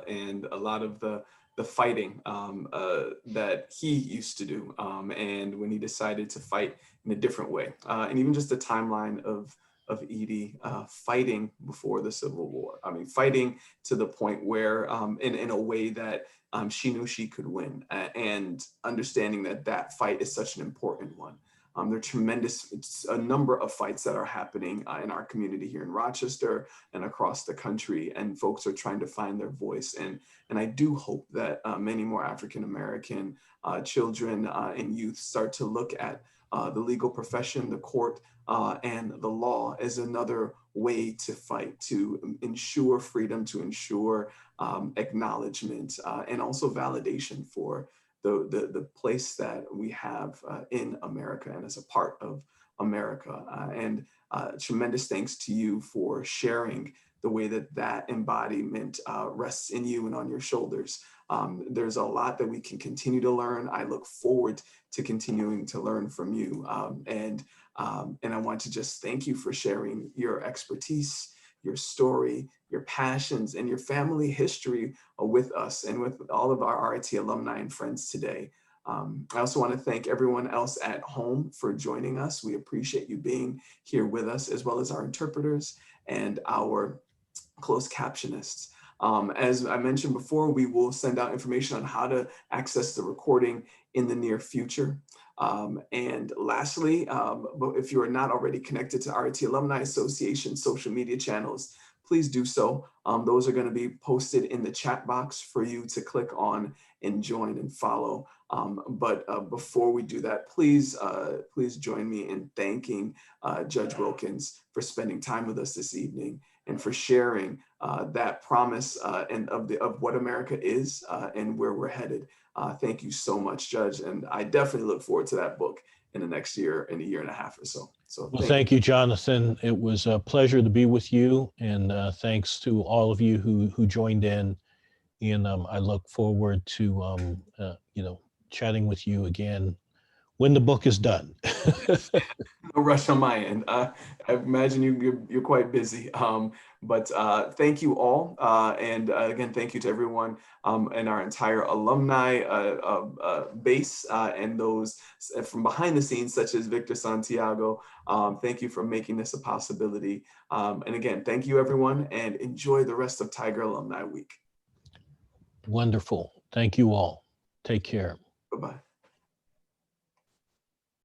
and a lot of the fighting that he used to do, and when he decided to fight in a different way, and even just the timeline of Edie fighting before the Civil War. I mean, fighting to the point where, in a way that she knew she could win, and understanding that that fight is such an important one. There are it's a number of fights that are happening in our community here in Rochester and across the country, and folks are trying to find their voice. And I do hope that many more African American children and youth start to look at the legal profession, the court, and the law as another way to fight, to ensure freedom, to ensure acknowledgement, and also validation for the place that we have in America and as a part of America. And tremendous thanks to you for sharing the way that that embodiment rests in you and on your shoulders. There's a lot that we can continue to learn. I look forward to continuing to learn from you. And I want to just thank you for sharing your expertise, your story, your passions, and your family history with us and with all of our RIT alumni and friends today. I also want to thank everyone else at home for joining us. We appreciate you being here with us, as well as our interpreters and our closed captionists. As I mentioned before, we will send out information on how to access the recording in the near future. And lastly, if you are not already connected to RIT Alumni Association social media channels, please do so. Those are going to be posted in the chat box for you to click on and join and follow. But before we do that, please join me in thanking Judge Wilkins for spending time with us this evening and for sharing that promise and of what America is and where we're headed. Thank you so much, Judge. And I definitely look forward to that book in the next year, in a year and a half or so. So
well, thank you, Jonathan. It was a pleasure to be with you, and thanks to all of you who joined in. And I look forward to chatting with you again when the book is done.
No rush on my end. I imagine you're quite busy. But thank you all. And again, thank you to everyone and our entire alumni base and those from behind the scenes, such as Victor Santiago. Thank you for making this a possibility. And again, thank you, everyone, and enjoy the rest of Tiger Alumni Week.
Wonderful. Thank you all. Take care.
Bye-bye.